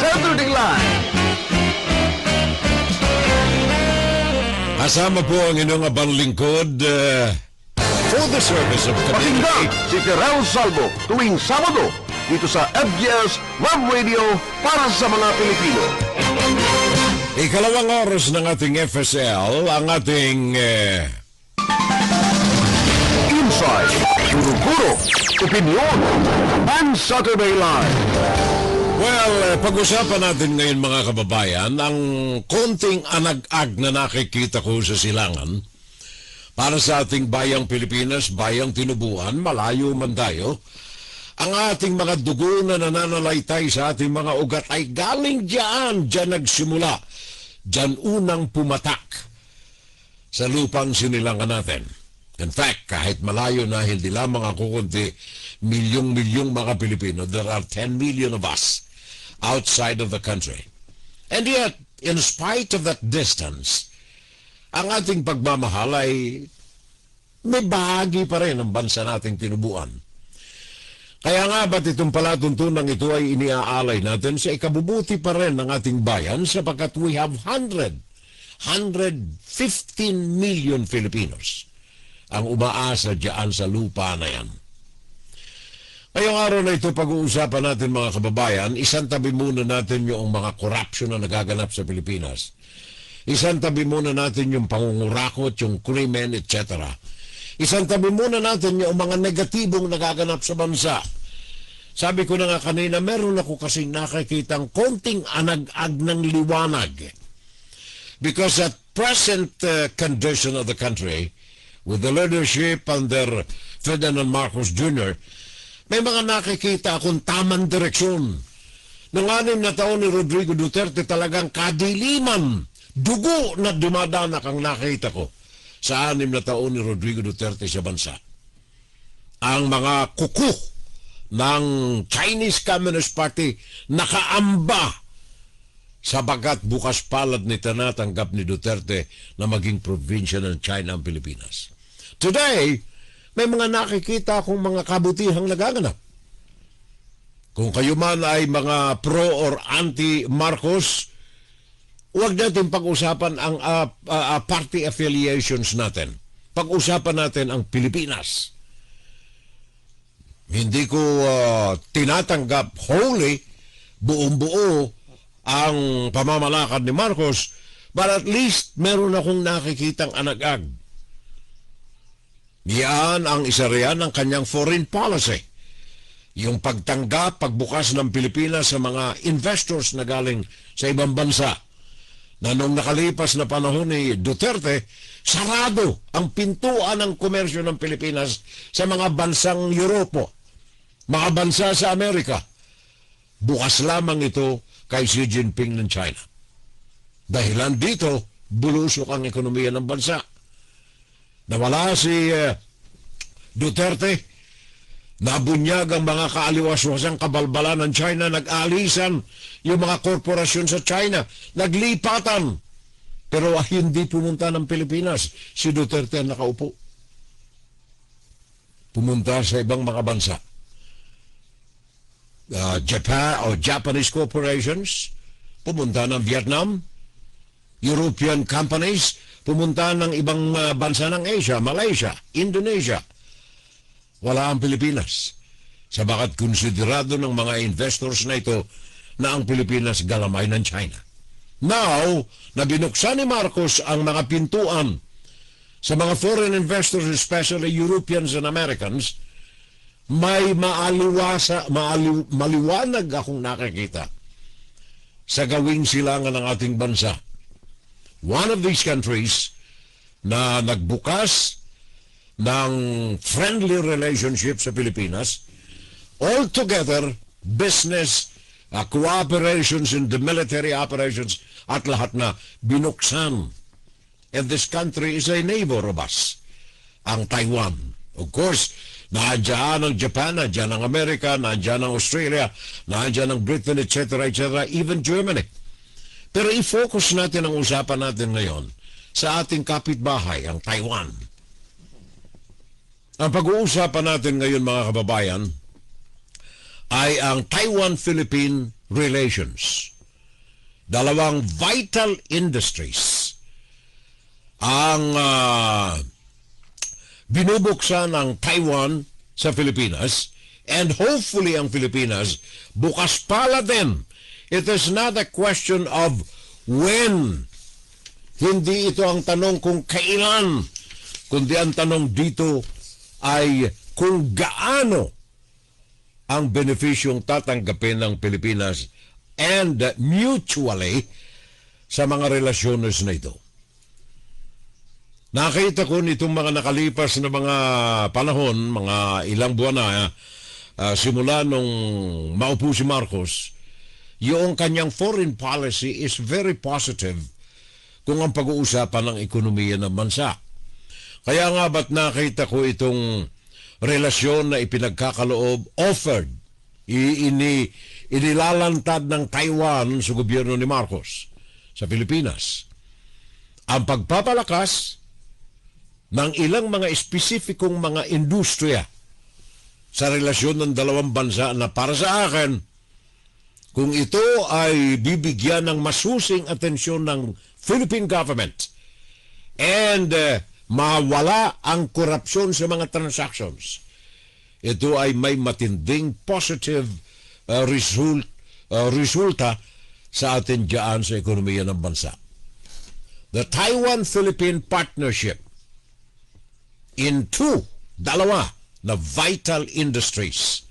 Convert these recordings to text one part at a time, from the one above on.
Saturday Live! Kasama po ang inyong abang lingkod for the service of community. Pakinggan si Terrell Salvo tuwing Sabado dito sa FGS Web Radio para sa mga Pilipino. Ikalawang oras ng ating FSL, ang ating Inside, Guro-Guro, Opinion, and Saturday Live. Well, pag-usapan natin ngayon mga kababayan, ang konting anag-ag na nakikita ko sa silangan para sa ating bayang Pilipinas, bayang tinubuan, malayo man tayo, ang ating mga dugo na nananalaytay sa ating mga ugat ay galing dyan nagsimula, dyan unang pumatak sa lupang sinilangan natin. In fact, kahit malayo na hindi lamang ako kundi milyong-milyong mga Pilipino, there are 10 million of us outside of the country. And yet, in spite of that distance, ang ating pagmamahal ay may bahagi pa rin ng bansa nating tinubuan. Kaya nga ba't itong palatuntunan ito ay iniaalay natin sa ikabubuti pa rin ng ating bayan sapagkat we have 115 million Filipinos ang umaasa diyan sa lupa na yan. Ngayong araw na ito, pag-uusapan natin mga kababayan, isantabi muna natin yung mga corruption na nagaganap sa Pilipinas. Isantabi muna natin yung pangungurakot, yung krimen, etc. Isantabi muna natin yung mga negatibong nagaganap sa bansa. Sabi ko na nga kanina, meron ako kasing nakikitang konting anag-ag ng liwanag. Because at present condition of the country, with the leadership under Ferdinand Marcos Jr., may mga nakikita akong tamang direksyon. Noong 6 na taon ni Rodrigo Duterte, talagang kadiliman, dugo na dumadanak ang nakita ko sa 6 na taon ni Rodrigo Duterte sa bansa. Ang mga kuku ng Chinese Communist Party nakaamba sabagat bukas palad ni tanatanggap ni Duterte na maging probinsya ng China ang Pilipinas. Today, may mga nakikita akong mga kabutihang nagaganap. Kung kayo man ay mga pro or anti-Marcos, huwag natin pag-usapan ang party affiliations natin. Pag-usapan natin ang Pilipinas. Hindi ko tinatanggap wholly, buong-buo ang pamamalakad ni Marcos, but at least meron akong nakikitang anag-ag. Yan ang isa riyan ng kanyang foreign policy. Yung pagtanggap, pagbukas ng Pilipinas sa mga investors na galing sa ibang bansa. Na nung nakalipas na panahon ni Duterte, sarado ang pintuan ng komersyo ng Pilipinas sa mga bansang Europo, mga bansa sa Amerika. Bukas lamang ito kay Xi Jinping ng China. Dahilan dito, bulusok ang ekonomiya ng bansa. Nawala si Duterte, nabunyag ang mga kaaliwas-wasang kabalbalan ng China, nag-alisan yung mga korporasyon sa China, naglipatan. Pero hindi pumunta ng Pilipinas. Si Duterte ang nakaupo. Pumunta sa ibang mga bansa. Japan o Japanese corporations, pumunta ng Vietnam, European companies, pumunta ng ibang bansa ng Asia, Malaysia, Indonesia. Wala ang Pilipinas. Sabagat konsiderado ng mga investors na ito na ang Pilipinas galamay ng China. Now, na binuksan ni Marcos ang mga pintuan sa mga foreign investors, especially Europeans and Americans, may maliwanag akong nakikita sa gawing silangan ng ating bansa. One of these countries na nagbukas ng friendly relationship sa Pilipinas, altogether business, cooperations in the military operations at lahat na binuksan. And this country is a neighbor of us, ang Taiwan. Of course, nandiyan ang Japan, nandiyan ang Amerika, nandiyan ang Australia, nandiyan ang Britain, etc., etc., even Germany. Pero i-focus natin ang usapan natin ngayon sa ating kapitbahay, ang Taiwan. Ang pag-uusapan natin ngayon mga kababayan ay ang Taiwan-Philippine relations. Dalawang vital industries ang binubuksan ng Taiwan sa Pilipinas, and hopefully ang Pilipinas bukas pala din. It is not a question of when. Hindi ito ang tanong kung kailan, kundi ang tanong dito ay kung gaano ang benepisyong tatanggapin ng Pilipinas and mutually sa mga relasyones na ito. Nakita ko nitong mga nakalipas na mga panahon, mga ilang buwan na, simula nung maupo si Marcos, yung kanyang foreign policy is very positive kung ang pag-uusapan ng ekonomiya ng bansa. Kaya nga ba't nakita ko itong relasyon na ipinagkakaloob, offered, inilalantad ng Taiwan sa gobyerno ni Marcos sa Pilipinas. Ang pagpapalakas ng ilang mga espesipikong mga industriya sa relasyon ng dalawang bansa na para sa akin, kung ito ay bibigyan ng masusing atensyon ng Philippine government and mawala ang korupsyon sa mga transactions, ito ay may matinding positive resulta sa atin dyan sa ekonomiya ng bansa. The Taiwan-Philippine Partnership in dalawa na vital industries.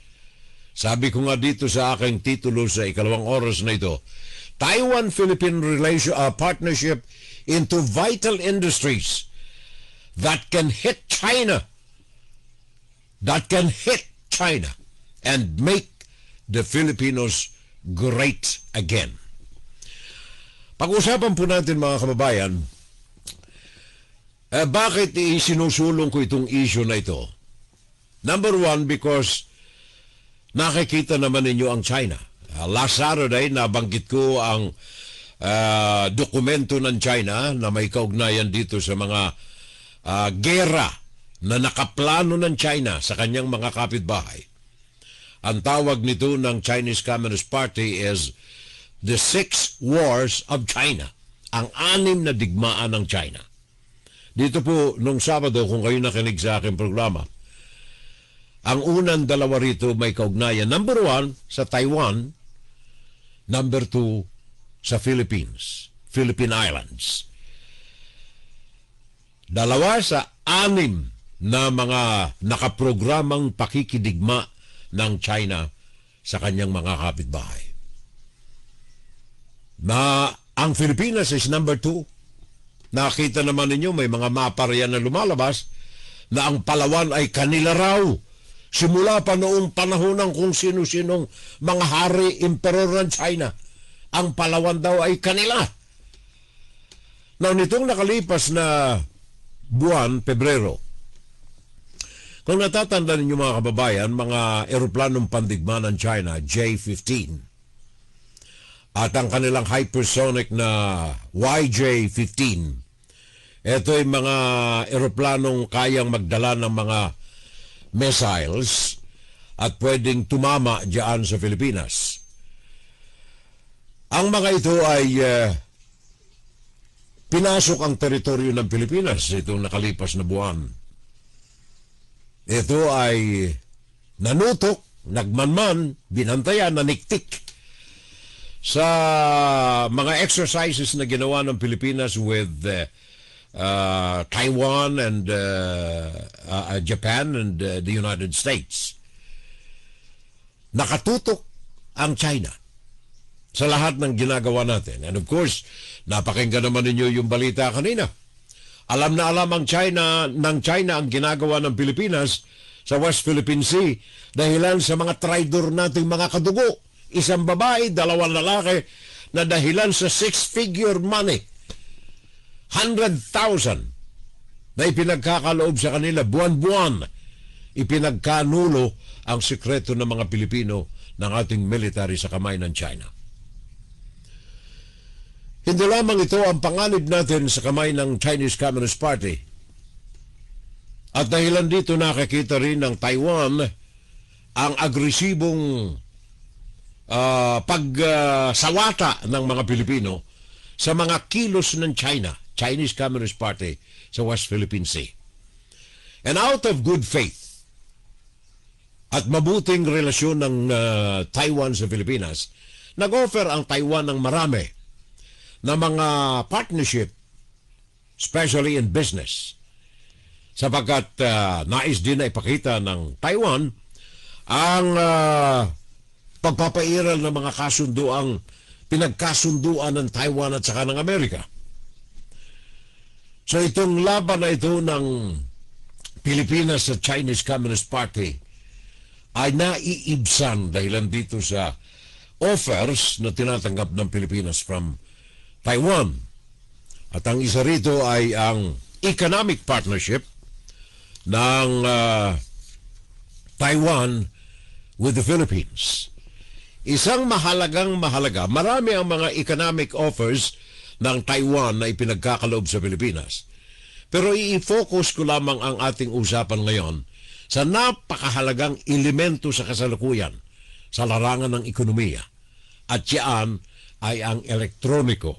Sabi ko nga dito sa aking titulo sa ikalawang oras na ito, Taiwan-Philippine Partnership into vital industries that can hit China, and make the Filipinos great again. Pag-usapan po natin mga kababayan, bakit isinusulong ko itong issue na ito? Number one, because nakikita naman ninyo ang China. Last Saturday, nabanggit ko ang dokumento ng China na may kaugnayan dito sa mga gera na nakaplano ng China sa kanyang mga kapitbahay. Ang tawag nito ng Chinese Communist Party is the 6 Wars of China. Ang 6 na digmaan ng China. Dito po, nung Sabado, kung kayo nakinig sa aking programa, ang unang dalawa rito may kaugnayan. Number 1, sa Taiwan. Number 2, sa Philippines. Philippine Islands. Dalawa sa 6 na mga nakaprogramang pakikidigma ng China sa kanyang mga kapitbahay. Ang Pilipinas is number 2. Nakita naman ninyo, may mga mapa riyan na lumalabas na ang Palawan ay kanila raw. Simula pa noong panahon ng kung sino-sinong mga hari, emperor ng China. Ang Palawan daw ay kanila. Now, nitong nakalipas na buwan, Pebrero, kung natatanda ninyo mga kababayan, mga eroplanong pandigma ng China, J-15, at ang kanilang hypersonic na YJ-15. Ito ay mga eroplanong kayang magdala ng mga missiles at pwedeng tumama diyan sa Pilipinas. Ang mga ito ay pinasok ang teritoryo ng Pilipinas itong nakalipas na buwan. Ito ay nanutok, nagmanman, binantayan, naniktik sa mga exercises na ginawa ng Pilipinas with Taiwan and Japan and the United States. Nakatutok ang China sa lahat ng ginagawa natin. And of course, napakinggan naman ninyo yung balita kanina. Alam na alam ang China ang ginagawa ng Pilipinas sa West Philippine Sea dahilan sa mga traidor nating mga kadugo. Isang babae, 2 lalaki na dahilan sa 6-figure money. 100,000 na ipinagkakaloob sa kanila buwan-buwan. Ipinagkanulo ang sikreto ng mga Pilipino ng ating military sa kamay ng China. Hindi lamang ito ang panganib natin sa kamay ng Chinese Communist Party. At dahilan dito nakikita rin ng Taiwan ang agresibong pagsawata ng mga Pilipino sa mga kilos ng Chinese Communist Party sa West Philippine Sea. And out of good faith at mabuting relasyon ng Taiwan sa Pilipinas, nag-offer ang Taiwan ng marami na mga partnership, especially in business, sapagkat nais din na ipakita ng Taiwan ang pagpapairal ng mga kasunduang pinagkasunduan ng Taiwan at saka ng Amerika. So itong laban na ito ng Pilipinas sa Chinese Communist Party ay naiibsan dahil dito sa offers na tinatanggap ng Pilipinas from Taiwan. At ang isa rito ay ang economic partnership ng Taiwan with the Philippines. Isang mahalaga, marami ang mga economic offers ng Taiwan na ipinagkakaloob sa Pilipinas. Pero i-focus ko lamang ang ating usapan ngayon sa napakahalagang elemento sa kasalukuyan sa larangan ng ekonomiya. At yan ay ang elektroniko,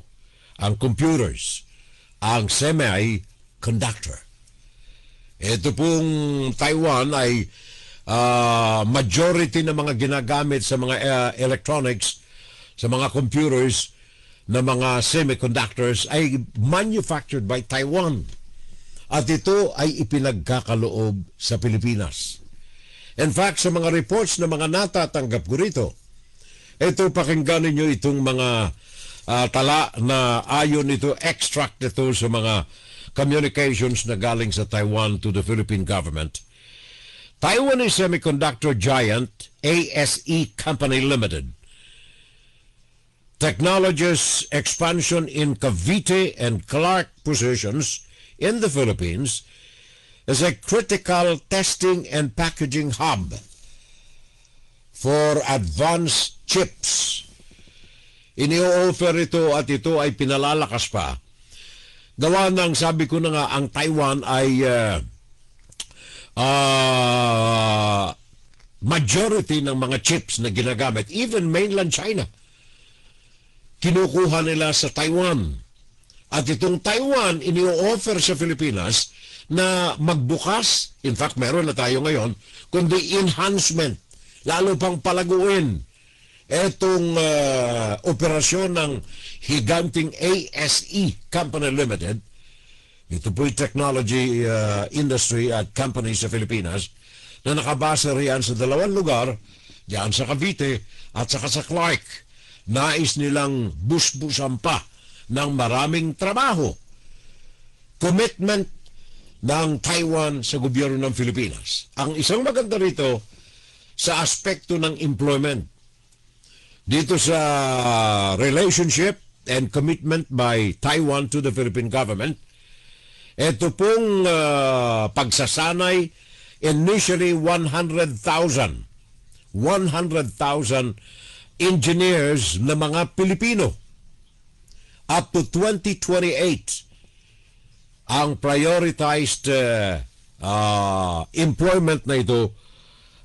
ang computers, ang semiconductor. Ito pong Taiwan ay majority ng mga ginagamit sa mga electronics, sa mga computers, na mga semiconductors ay manufactured by Taiwan. At ito ay ipinagkakaloob sa Pilipinas. In fact, sa mga reports na mga natatanggap ko rito, ito pakinggan ninyo itong mga tala na ayon ito, extract ito sa mga communications na galing sa Taiwan to the Philippine government. Taiwanese semiconductor giant ASE Company Limited technologies expansion in Cavite and Clark positions in the Philippines as a critical testing and packaging hub for advanced chips. Ini-offer ito at ito ay pinalalakas pa. Gawa ng, sabi ko na nga, ang Taiwan ay majority ng mga chips na ginagamit, even mainland China, kinukuha nila sa Taiwan. At itong Taiwan, ini-offer sa Pilipinas na magbukas, in fact, meron na tayo ngayon, kundi enhancement, lalo pang palaguin itong operasyon ng higanting ASE Company Limited. Ito po'y technology industry at company sa Pilipinas na nakabasa riyan sa dalawang lugar, diyan sa Cavite at saka sa Clark. Nais nilang busbusan pa ng maraming trabaho. Commitment ng Taiwan sa gobyerno ng Pilipinas. Ang isang maganda rito sa aspekto ng employment. Dito sa relationship and commitment by Taiwan to the Philippine government, ito pong pagsasanay, initially 100,000 engineers na mga Pilipino. Up to 2028, ang prioritized employment na ito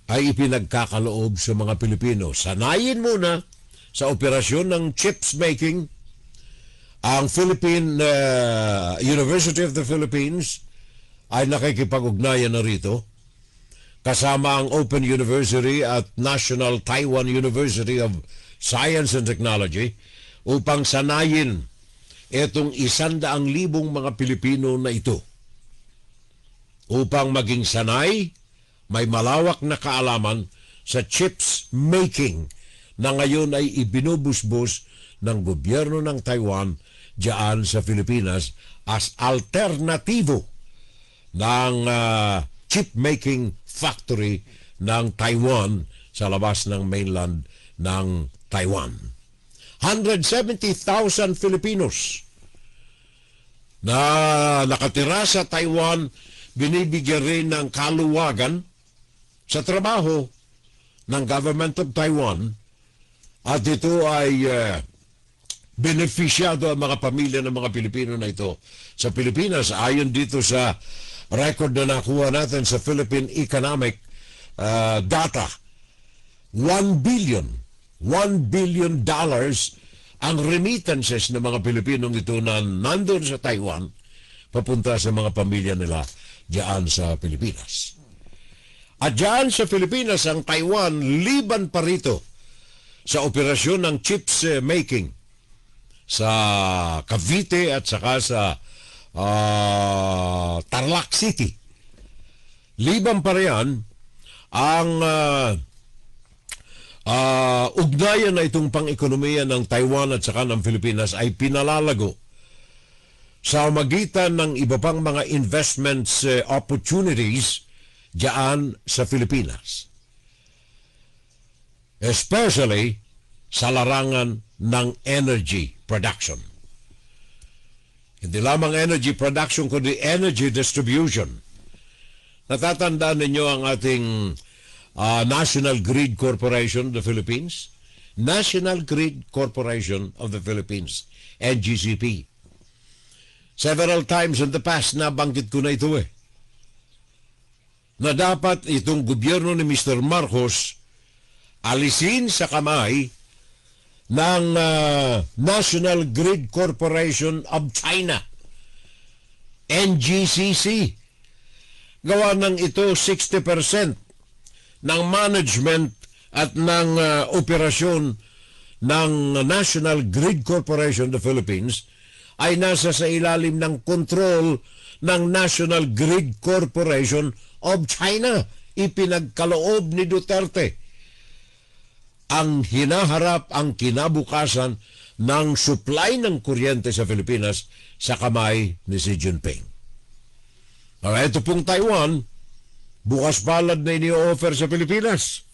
ay ipinagkakaloob sa mga Pilipino. Sanayin muna sa operasyon ng chips making. Ang Philippine University of the Philippines ay nakikipag-ugnayan na rito kasama ang Open University at National Taiwan University of Science and Technology upang sanayin itong 100,000 mga Pilipino na ito. Upang maging sanay, may malawak na kaalaman sa chips making na ngayon ay ibinubusbos ng gobyerno ng Taiwan diyan sa Pilipinas as alternatibo ng chip making factory ng Taiwan sa labas ng mainland ng Taiwan. 170,000 Filipinos na nakatira sa Taiwan binibigyan rin ng kaluwagan sa trabaho ng Government of Taiwan at ito ay benefisyado ang mga pamilya ng mga Pilipino na ito sa Pilipinas. Ayon dito sa record na nakuha natin sa Philippine Economic Data, 1 billion $1 billion ang remittances ng mga Pilipinong ito na nandun sa Taiwan papunta sa mga pamilya nila diyan sa Pilipinas. At diyan sa Pilipinas, ang Taiwan liban pa rito sa operasyon ng chips making sa Cavite at saka sa Tarlac City. Liban pa riyan ang ugnayan na itong pang-ekonomiya ng Taiwan at saka ng Pilipinas ay pinalalago sa magitan ng iba pang mga investments opportunities diyan sa Pilipinas. Especially sa larangan ng energy production. Hindi lamang energy production, kundi energy distribution. Natatandaan ninyo ang ating National Grid Corporation of the Philippines? National Grid Corporation of the Philippines, NGCP. Several times in the past, nabanggit ko na ito na dapat itong gobyerno ni Mr. Marcos alisin sa kamay ng National Grid Corporation of China, NGCC. Gawa ng ito 60% ng management at ng operasyon ng National Grid Corporation of the Philippines ay nasa sa ilalim ng kontrol ng National Grid Corporation of China. Ipinagkaloob ni Duterte ang hinaharap ang kinabukasan ng supply ng kuryente sa Pilipinas sa kamay ni Xi Jinping. Ito pong Taiwan, bukas palad na ini-offer sa Pilipinas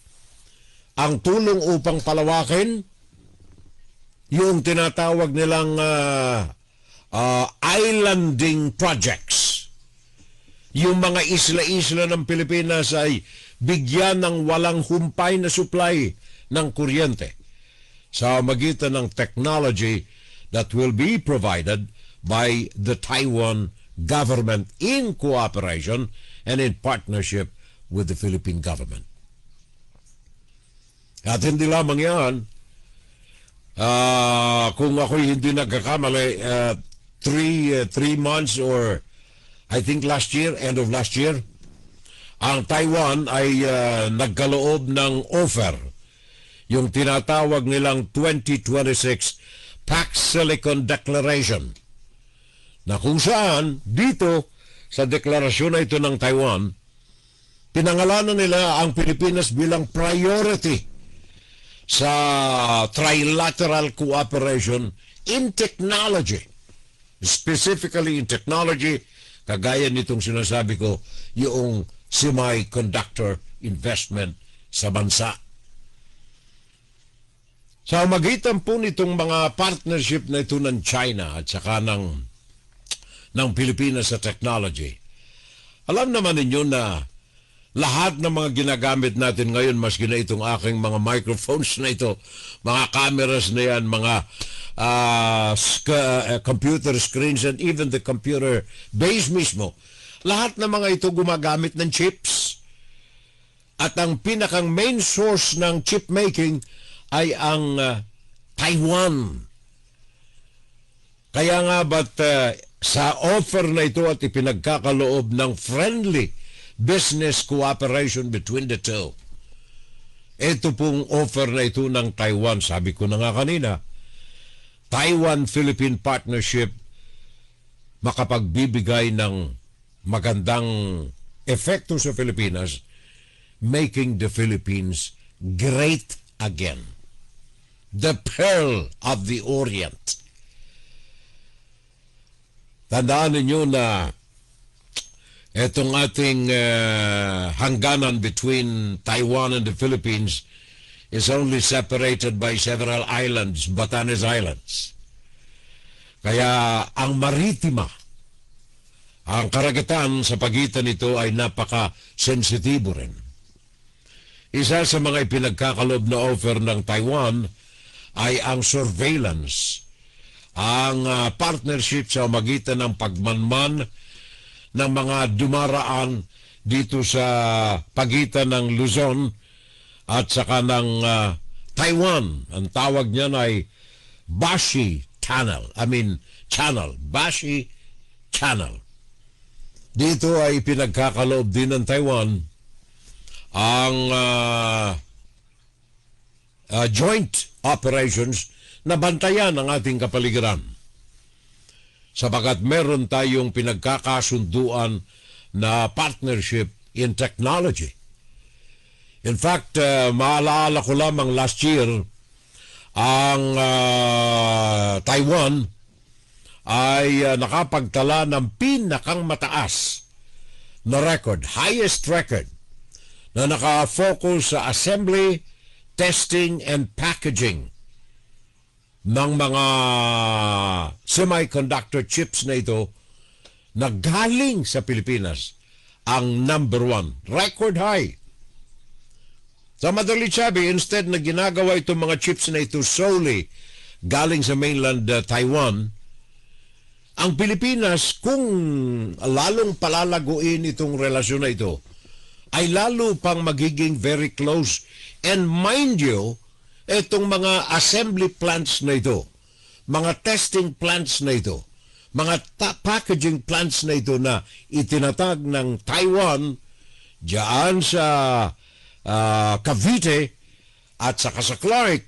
ang tulong upang palawakin yung tinatawag nilang islanding projects. Yung mga isla-isla ng Pilipinas ay bigyan ng walang humpay na supply ng kuryente sa magitan ng technology that will be provided by the Taiwan government in cooperation and in partnership with the Philippine government. At hindi lamang yan, kung ako'y hindi nagkakamali, 3 months or I think last year, end of last year, ang Taiwan ay nagkaloob ng offer, yung tinatawag nilang 2026 Pax Silicon Declaration, na kung saan dito sa deklarasyon na ito ng Taiwan, pinangalanan nila ang Pilipinas bilang priority sa trilateral cooperation in technology. Specifically in technology, kagaya nitong sinasabi ko, yung semiconductor investment sa bansa. Sa magitan po nitong mga partnership na ito ng China at saka ng Pilipinas sa technology, alam naman ninyo na lahat ng mga ginagamit natin ngayon, maski na itong aking mga microphones na ito, mga cameras na yan, mga computer screens, and even the computer base mismo, lahat ng mga ito gumagamit ng chips. At ang pinakang main source ng chip making ay ang Taiwan. Kaya nga ba't sa offer na ito at ipinagkakaloob ng friendly business cooperation between the two, ito pong offer na ito ng Taiwan, sabi ko na nga kanina, Taiwan-Philippine Partnership, makapagbibigay ng magandang epekto sa Pilipinas, making the Philippines great again. The Pearl of the Orient. Tandaan ninyo na itong ating hangganan between Taiwan and the Philippines is only separated by several islands, Batanes Islands. Kaya ang maritima, ang karagatan sa pagitan nito ay napaka-sensitibo rin. Isa sa mga ipinagkakalob na offer ng Taiwan ay ang surveillance, ang partnership sa magitan ng pagmanman ng mga dumaraan dito sa pagitan ng Luzon at saka ng Taiwan. Ang tawag niyan ay Bashi Channel. Bashi Channel. Dito ay pinagkakaloob din ng Taiwan ang joint operations na bantayan ang ating kapaligiran. Sapagat meron tayong pinagkakasunduan na partnership in technology. In fact, maalala ko lamang last year, ang Taiwan ay nakapagtala ng pinakang mataas na record, highest record, na nakafocus sa assembly, testing, and packaging ng mga semiconductor chips na ito na galing sa Pilipinas. Ang number 1, record high. Sa madalit sabi, instead na ginagawa itong mga chips na ito solely galing sa mainland Taiwan, ang Pilipinas, kung lalong palalaguin itong relasyon na ito, ay lalo pang magiging very close. And mind you, itong mga assembly plants na ito, mga testing plants na ito, mga packaging plants na ito na itinatag ng Taiwan diyan sa Cavite at saka sa Clark,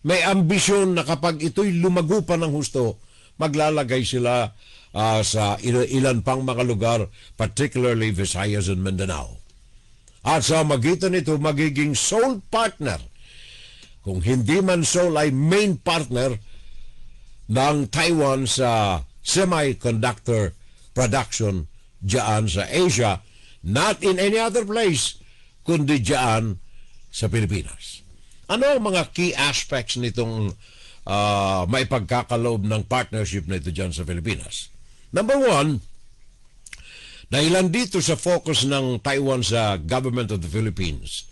may ambisyon na kapag ito'y lumago pa ng husto, maglalagay sila sa ilan pang mga lugar, particularly Visayas and Mindanao. At sa magitan nito, magiging sole partner, kung hindi man sole ay main partner ng Taiwan sa semiconductor production diyan sa Asia, not in any other place, kundi diyan sa Pilipinas. Ano ang mga key aspects nitong may pagkakaloob ng partnership na ito diyan sa Pilipinas? Number 1, dahilan dito sa focus ng Taiwan sa government of the Philippines.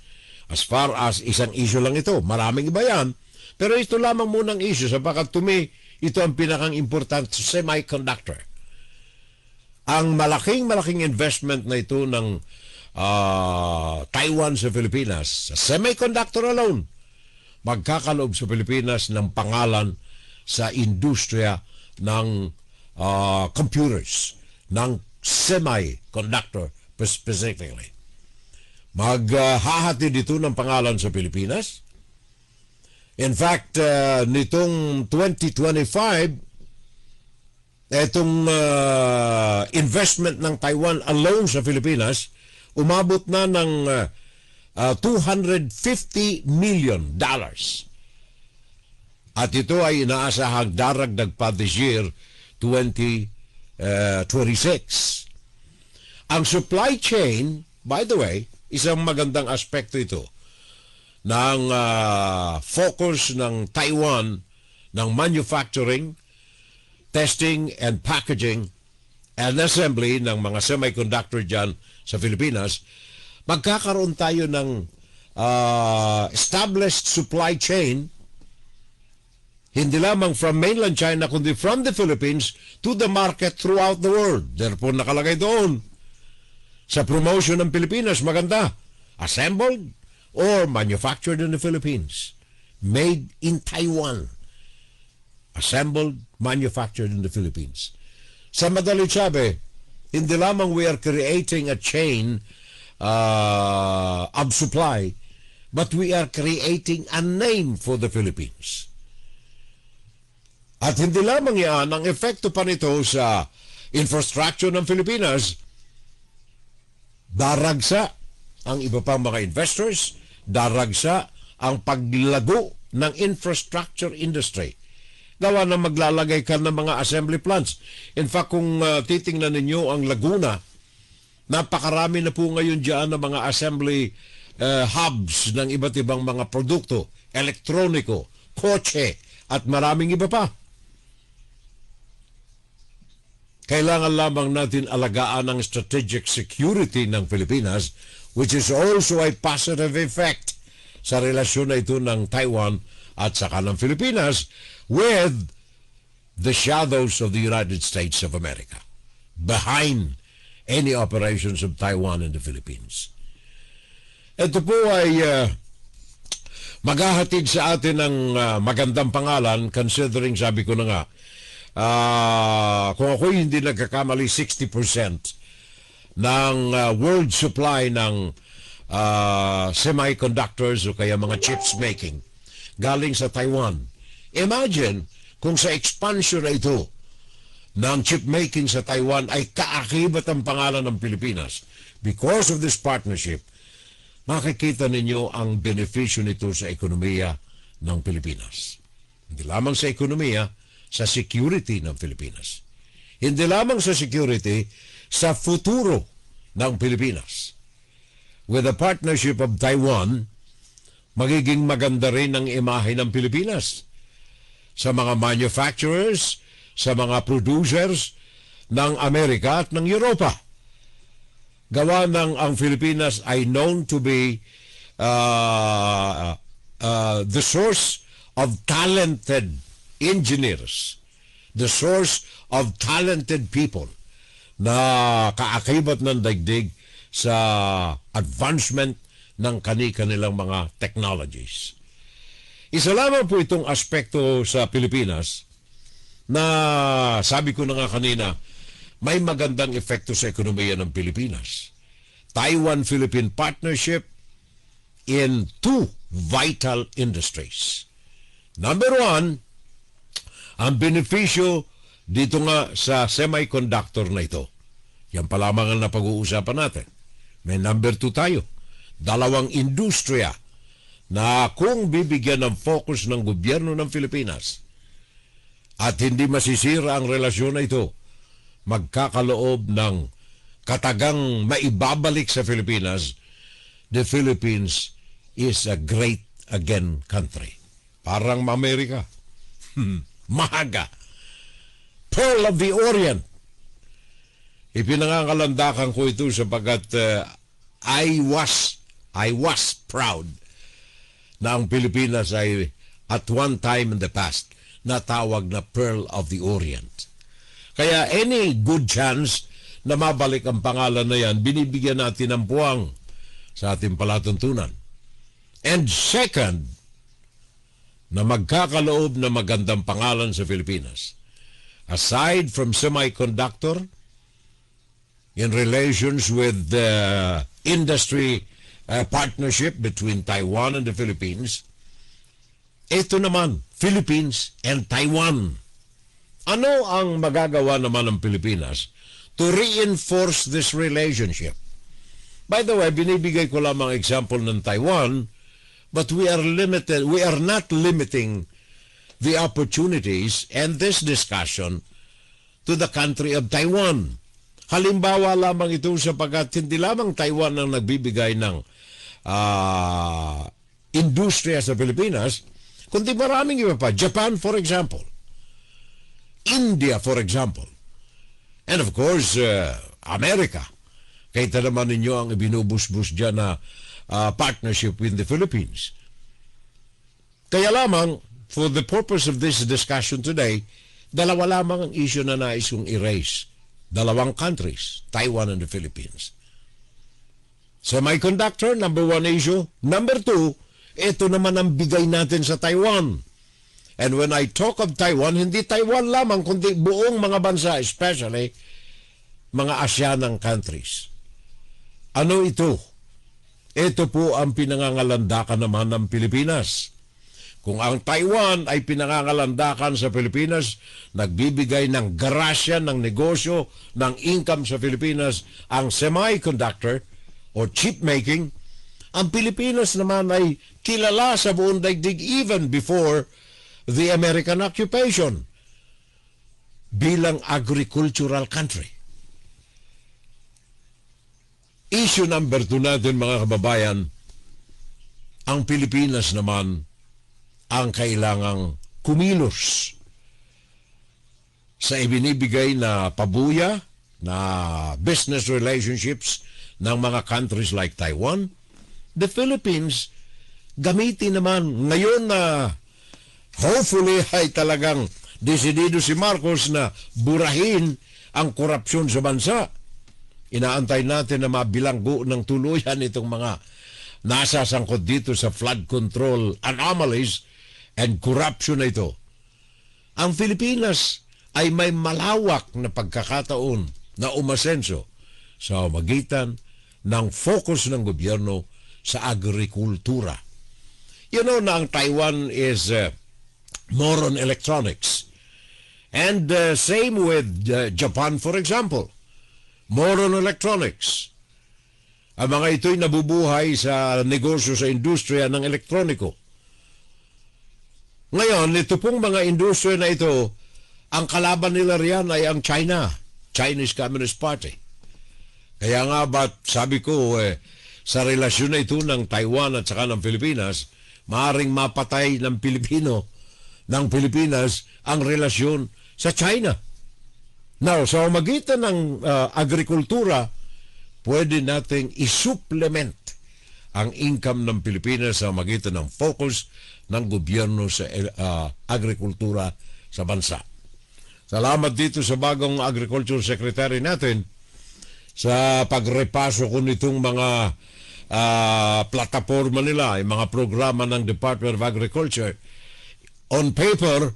As far as isang issue lang ito, maraming iba yan, pero ito lamang munang issue sapagkat to me, ito ang pinakang important semiconductor. Ang malaking investment na ito ng Taiwan sa Pilipinas, sa semiconductor alone, magkakaloob sa Pilipinas ng pangalan sa industriya ng computers, ng semiconductor specifically. Maghahati dito ng pangalan sa Pilipinas. In fact, nitong 2025, itong investment ng Taiwan alone sa Pilipinas, umabot na ng $250 million. At ito ay inaasahang daragdag pa this year, 2026. Ang supply chain, by the way, isang magandang aspekto ito ng focus ng Taiwan ng manufacturing, testing and packaging and assembly ng mga semiconductor dyan sa Pilipinas. Magkakaroon tayo ng established supply chain, hindi lamang from mainland China, kundi from the Philippines to the market throughout the world. Therefore, nakalagay doon sa promotion ng Pilipinas, maganda, assembled or manufactured in the Philippines. Made in Taiwan. Assembled, manufactured in the Philippines. Sa madalit sabi, hindi lamang we are creating a chain of supply, but we are creating a name for the Philippines. At hindi lamang yan, ang epekto pa nito sa infrastructure ng Pilipinas, daragsa ang iba pang mga investors, daragsa ang paglago ng infrastructure industry. Gawa na maglalagay ka ng mga assembly plants. In fact, kung titingnan ninyo ang Laguna, napakarami na po ngayon dyan ng mga assembly hubs ng iba't ibang mga produkto, elektroniko, kotse, at maraming iba pa. Kailangan lamang natin alagaan ang strategic security ng Pilipinas, which is also a positive effect sa relasyon na ito ng Taiwan at saka ng Pilipinas with the shadows of the United States of America behind any operations of Taiwan in the Philippines. Ito po ay maghahatid sa atin ng magandang pangalan, considering, sabi ko na nga, kung ako'y hindi nagkakamali, 60% ng world supply ng semiconductors o kaya mga chips making galing sa Taiwan. Imagine kung sa expansion na ito ng chip making sa Taiwan ay kaakibat ang pangalan ng Pilipinas. Because of this partnership, makikita ninyo ang benepisyo nito sa ekonomiya ng Pilipinas. Hindi lamang sa ekonomiya, sa security ng Pilipinas. Hindi lamang sa security, sa futuro ng Pilipinas. With the partnership of Taiwan, magiging maganda rin ang imahe ng Pilipinas sa mga manufacturers, sa mga producers ng Amerika at ng Europa. Gawa ng ang Pilipinas ay known to be the source of talented engineers, the source of talented people na kaakibat ng daigdig sa advancement ng kani-kanilang mga technologies. Isa lamang po itong aspekto sa Pilipinas na sabi ko na nga kanina, may magandang epekto sa ekonomiya ng Pilipinas. Taiwan-Philippine Partnership in two vital industries. Number one, ang benepisyo dito nga sa semiconductor na ito. Yan pa lamang ang napag-uusapan natin. May number two tayo. Dalawang industriya na kung bibigyan ng focus ng gobyerno ng Pilipinas at hindi masisira ang relasyon na ito, magkakaloob ng katagang maibabalik sa Pilipinas, the Philippines is a great again country. Parang Amerika. Mahaga. Pearl of the Orient. Ipinangangalandakan ko ito sapagat I was proud na ang Pilipinas ay at one time in the past natawag na Pearl of the Orient. Kaya any good chance na mabalik ang pangalan na yan, binibigyan natin ng puwang sa ating palatuntunan. And second, na magkakaloob na magandang pangalan sa Pilipinas. Aside from semiconductor, in relations with the industry partnership between Taiwan and the Philippines, ito naman, Philippines and Taiwan. Ano ang magagawa naman ng Pilipinas to reinforce this relationship? By the way, binibigay ko lamang example ng Taiwan, but we are not limiting the opportunities and this discussion to the country of Taiwan. Halimbawa lamang ito sapagkat hindi lamang Taiwan ang nagbibigay ng industriya sa Pilipinas, kundi maraming iba pa. Japan, for example. India, for example. And of course, America. Kita naman ninyo ang ibinubus-bus dyan na partnership with the Philippines. Kaya lamang, for the purpose of this discussion today, dalawa lamang ang issue na nais kong erase. Dalawang countries, Taiwan and the Philippines. Semiconductor, number one issue. Number two, ito naman ang bigay natin sa Taiwan. And when I talk of Taiwan, hindi Taiwan lamang, kundi buong mga bansa, especially mga ASEAN countries. Ano ito? Ito po ang pinangangalandakan naman ng Pilipinas. Kung ang Taiwan ay pinangangalandakan sa Pilipinas, nagbibigay ng grasya, ng negosyo, ng income sa Pilipinas, ang semiconductor o chip making, ang Pilipinas naman ay kilala sa buong daigdig even before the American occupation bilang agricultural country. Issue number 2 natin, mga kababayan, ang Pilipinas naman ang kailangang kumilos sa ibinibigay na pabuya na business relationships ng mga countries like Taiwan. The Philippines, gamitin naman ngayon na hopefully ay talagang desidido si Marcos na burahin ang korupsyon sa bansa. Inaantay natin na mabilanggo ng tuluyan itong mga nasasangkot dito sa flood control anomalies and corruption na ito. Ang Pilipinas ay may malawak na pagkakataon na umasenso sa magitan ng focus ng gobyerno sa agrikultura. You know na ang Taiwan is more on electronics. And same with Japan, for example. More on electronics. Ang mga ito'y nabubuhay sa negosyo sa industriya ng elektroniko. Ngayon, ito pong mga industriya na ito, ang kalaban nila riyan ay ang China, Chinese Communist Party. Kaya nga ba't sabi ko, sa relasyon na ito ng Taiwan at saka ng Pilipinas, maaaring mapatay ng Pilipinas ang relasyon sa China. Now, sa magitan ng agrikultura, pwede nating isupplement ang income ng Pilipinas sa magitan ng focus ng gobyerno sa agrikultura sa bansa. Salamat dito sa bagong Agriculture Secretary natin sa pagrepaso ko nitong mga plataforma nila, yung mga programa ng Department of Agriculture. On paper,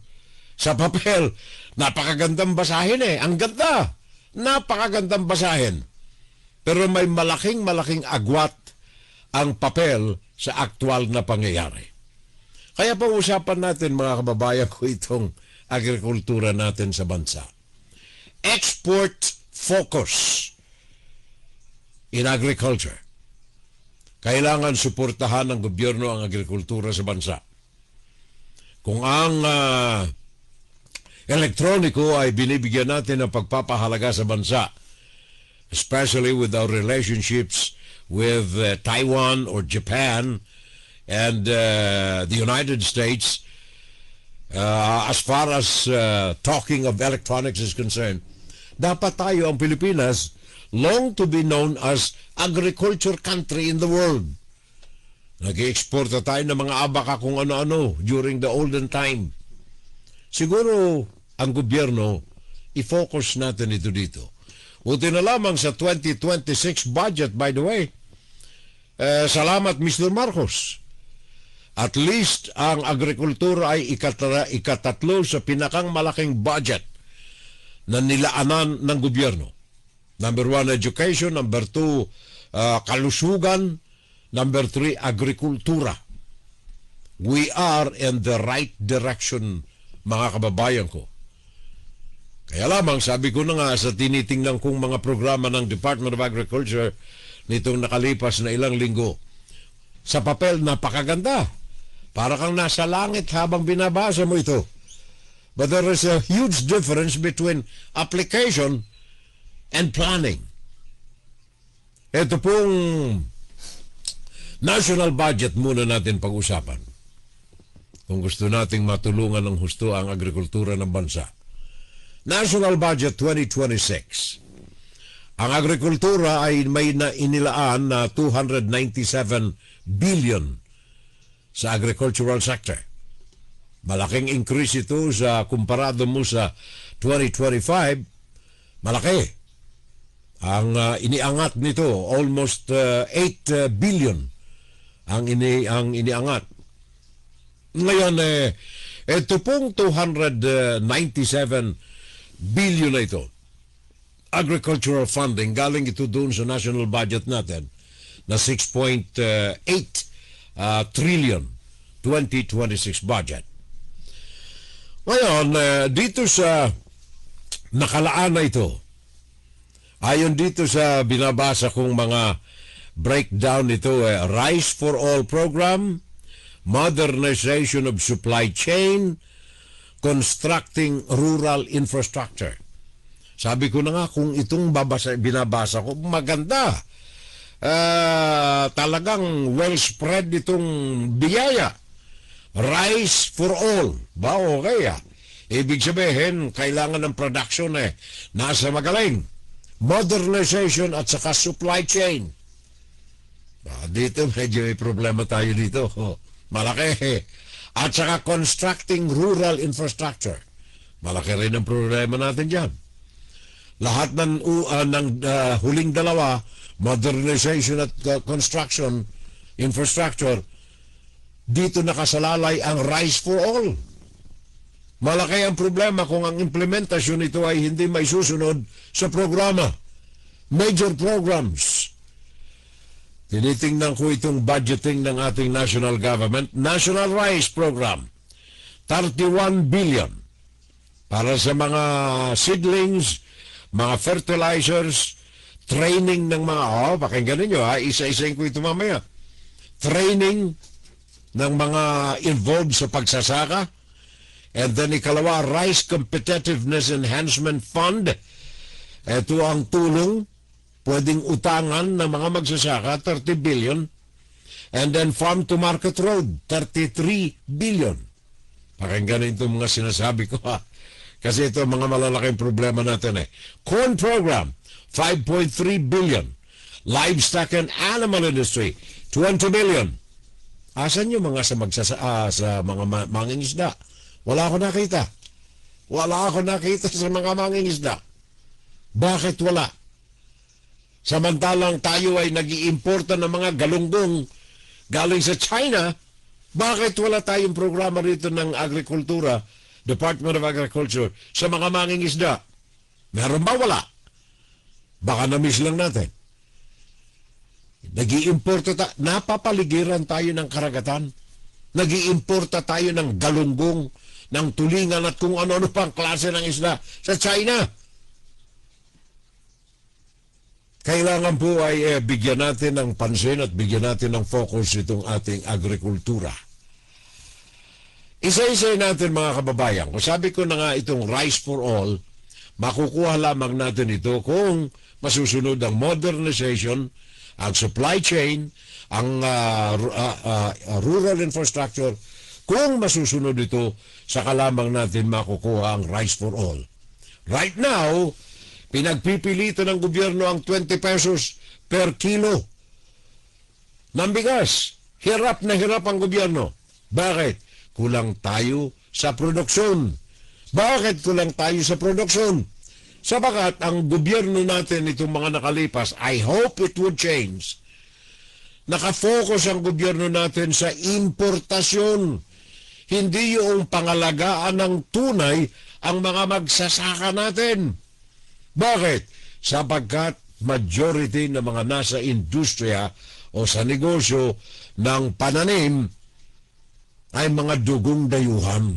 sa papel, napakagandang basahin Ang ganda! Napakagandang basahin. Pero may malaking agwat ang papel sa aktual na pangyayari. Kaya pag-usapan natin, mga kababayan ko, itong agrikultura natin sa bansa. Export focus in agriculture. Kailangan suportahan ng gobyerno ang agrikultura sa bansa. Kung ang elektroniko ay binibigyan natin ng pagpapahalaga sa bansa, especially with our relationships with Taiwan or Japan and the United States, as far as talking of electronics is concerned, dapat tayo, ang Pilipinas, long to be known as agriculture country in the world. Nag-export na tayo ng mga abaka kung ano-ano during the olden time. Siguro, ang gobyerno, i-focus natin ito dito. Buti na lamang sa 2026 budget, by the way. Salamat, Mr. Marcos. At least, ang agrikultura ay ikatatlo sa pinakang malaking budget na nilaanan ng gobyerno. Number 1, education. Number 2, kalusugan. Number 3, agrikultura. We are in the right direction, mga kababayan ko. Kaya lamang, sabi ko na nga sa tinitingnan kong mga programa ng Department of Agriculture nitong nakalipas na ilang linggo, sa papel, napakaganda. Para kang nasa langit habang binabasa mo ito. But there is a huge difference between application and planning. Ito pong national budget muna natin pag-usapan. Kung gusto nating matulungan ng husto ang agrikultura ng bansa. National Budget 2026. Ang agrikultura ay may inilaan na 297 billion sa agricultural sector. Malaking increase ito sa kumparado mo sa 2025. Malaki. Ang iniangat nito, almost 8 billion ang iniangat. Ngayon, ito pong 297 billion na ito, agricultural funding, galing ito doon sa national budget natin na 6.8 trillion 2026 budget. Ngayon, dito sa nakalaan na ito, ayon dito sa binabasa kong mga breakdown nito, Rice for All program, modernization of supply chain, constructing rural infrastructure. Sabi ko na nga, kung itong binabasa ko, maganda. Talagang well spread itong biyaya. Rice for all. Ba, okay Ibig sabihin, kailangan ng production nasa magaling. Modernization at saka supply chain. Dito medyo may problema tayo dito. Malaki. At saka constructing rural infrastructure. Malaki rin ang problema natin dyan. Lahat ng huling dalawa, modernization at construction, infrastructure, dito nakasalalay ang Rice for All. Malaki ang problema kung ang implementasyon nito ay hindi may susunod sa programa. Major programs. Tinitingnan ko itong budgeting ng ating national government. National Rice Program, 31 billion para sa mga seedlings, mga fertilizers, training ng mga, pakinggan ninyo isa-isayin ko ito mamaya. Training ng mga involved sa pagsasaka. And then ikalawa, Rice Competitiveness Enhancement Fund. Ito ang tulong, pwedeng utangan ng mga magsasaka, 30 billion. And then Farm to Market Road, 33 billion. Pakinggan itong mga sinasabi ko kasi ito mga malalaking problema natin Corn Program, 5.3 billion. Livestock and Animal Industry, 20 billion. Asan yung mga sa mga mangingisda? Wala ako nakita. Wala ako nakita sa mga mangingisda. Bakit wala? Samantalang tayo ay nag-iimporta ng mga galunggong galing sa China, bakit wala tayong programa rito ng agrikultura, Department of Agriculture, sa mga mangingisda? Meron ba? Wala. Baka na-miss lang natin. Nag-iimporta napapaligiran tayo ng karagatan. Nag-iimporta tayo ng galunggong, ng tulingan at kung ano-ano pang klase ng isda sa China. Kailangan po ay bigyan natin ng pansin at bigyan natin ng focus itong ating agrikultura. Isa-isa natin mga kababayan. Kung sabi ko na nga itong Rice for All, makukuha lamang natin ito kung masusunod ang modernization, ang supply chain, ang rural infrastructure. Kung masusunod ito, saka lamang natin makukuha ang Rice for All. Right now, pinagpipilitan ng gobyerno ang 20 pesos per kilo ng bigas. Hirap na hirap ang gobyerno. Bakit? Kulang tayo sa produksyon. Bakit kulang tayo sa produksyon? Sabagat ang gobyerno natin itong mga nakalipas, I hope it would change. Nakafocus ang gobyerno natin sa importasyon. Hindi yung pangalagaan ng tunay ang mga magsasaka natin. Bakit? Sapagkat majority ng mga nasa industriya o sa negosyo ng pananim ay mga dugong dayuhan.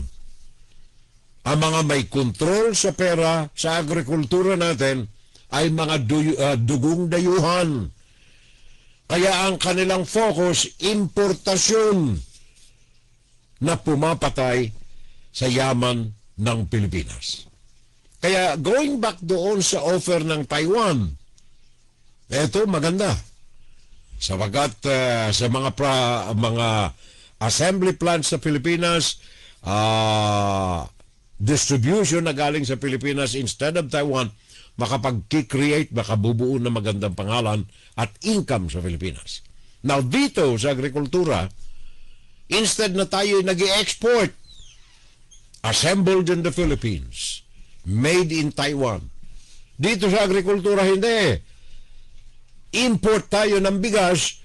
Ang mga may kontrol sa pera sa agrikultura natin ay mga dugong dayuhan. Kaya ang kanilang focus, importasyon na pumapatay sa yaman ng Pilipinas. Kaya going back doon sa offer ng Taiwan, eto maganda. Sabagat sa mga assembly plants sa Pilipinas, distribution na galing sa Pilipinas instead of Taiwan, makapag-create, makabubuo ng magandang pangalan at income sa Pilipinas. Now dito sa agrikultura, instead na tayo nag-i-export, assembled in the Philippines, made in Taiwan. Dito sa agrikultura, hindi. Import tayo ng bigas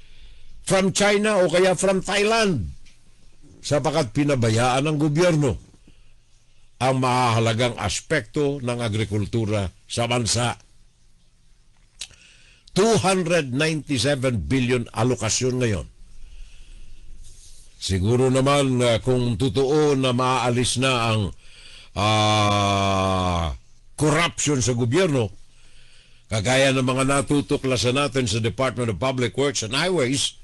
from China o kaya from Thailand. Sapagkat pinabayaan ng gobyerno ang mahalagang aspekto ng agrikultura sa bansa. 297 billion alokasyon ngayon. Siguro naman kung totoo na maaalis na ang corruption sa gobyerno, kagaya ng mga natutuklasan natin sa Department of Public Works and Highways,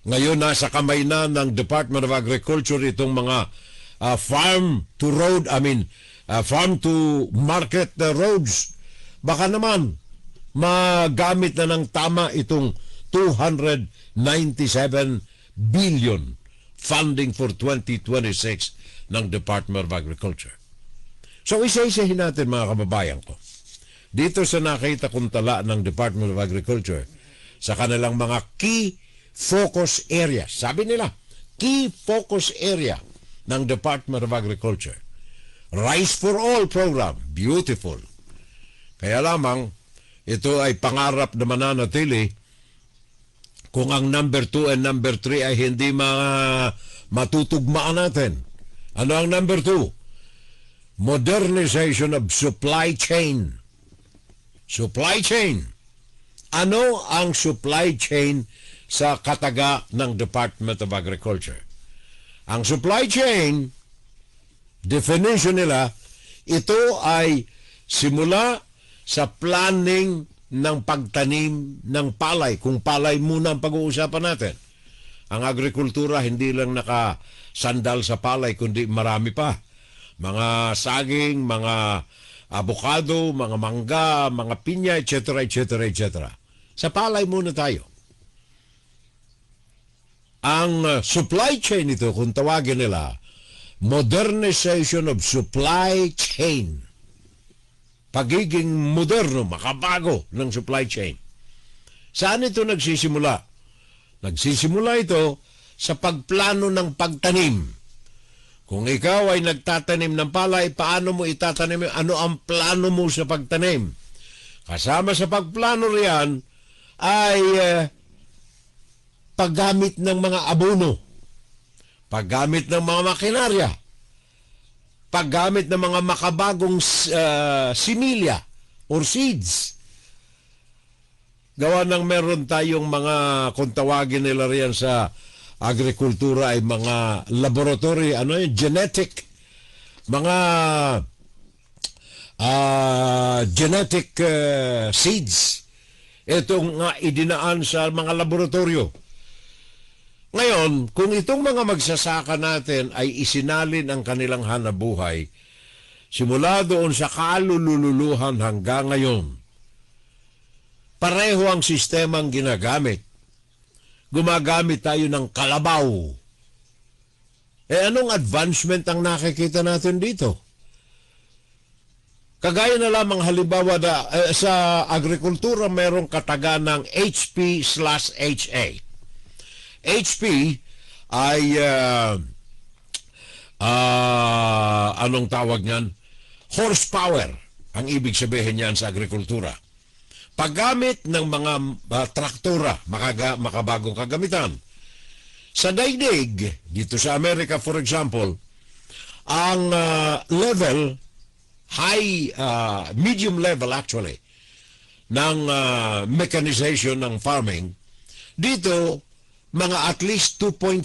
ngayon nasa kamay na ng Department of Agriculture itong mga farm to market roads. Baka naman magamit na ng tama itong 297 billion funding for 2026 ng Department of Agriculture. So isa-isahin natin mga kababayan ko. Dito sa nakita kong tala ng Department of Agriculture sa kanilang mga key focus area. Sabi nila, key focus area ng Department of Agriculture. Rice for All program. Beautiful. Kaya lamang, ito ay pangarap na mananatili kung ang number 2 and number 3 ay hindi matutugmaan natin. Ano ang number 2? Modernization of supply chain. Supply chain. Ano ang supply chain sa kataga ng Department of Agriculture? Ang supply chain, definition nila, ito ay simula sa planning ng pagtanim ng palay. Kung palay muna ang pag-uusapan natin. Ang agrikultura hindi lang nakasandal sa palay, kundi marami pa. Mga saging, mga avocado, mga mangga, mga pinya, etc., etc., etc. Sa palay muna tayo. Ang supply chain ito, kung tawagin nila, modernization of supply chain. Pagiging moderno, makabago ng supply chain. Saan ito nagsisimula? Nagsisimula ito sa pagplano ng pagtanim. Kung ikaw ay nagtatanim ng palay, paano mo itatanim? Ano ang plano mo sa pagtanim? Kasama sa pagplano riyan ay paggamit ng mga abono, paggamit ng mga makinarya, paggamit ng mga makabagong similya or seeds. Gawa ng meron tayong mga, kung tawagin nila riyan sa agrikultura ay mga laboratory, genetic, mga genetic seeds. Itong nga idinaan sa mga laboratorio. Ngayon, kung itong mga magsasaka natin ay isinalin ang kanilang hanabuhay, simula doon sa kalululuhan hanggang ngayon, pareho ang sistemang ginagamit. Gumagamit tayo ng kalabaw. Anong advancement ang nakikita natin dito? Kagaya na lamang halimbawa sa agrikultura, mayroong kataga ng HP/HA. HP ay anong tawag niyan? Horsepower ang ibig sabihin niyan sa agrikultura. Paggamit ng mga traktora, makabagong kagamitan. Sa daigdig, dito sa Amerika for example, ang level, medium level actually, ng mechanization ng farming, dito mga at least 2.5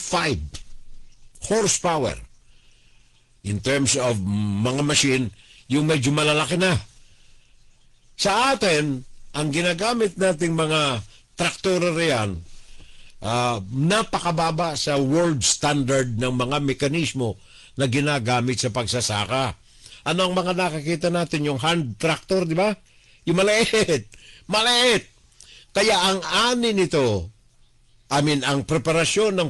horsepower. In terms of mga machine, yung medyo malalaki na. Sa atin, ang ginagamit nating mga traktora riyan, napakababa sa world standard ng mga mekanismo na ginagamit sa pagsasaka. Ano ang mga nakakita natin? Yung hand tractor, di ba? Yung maliit. Maliit. Kaya ang ani nito, ang preparasyon ng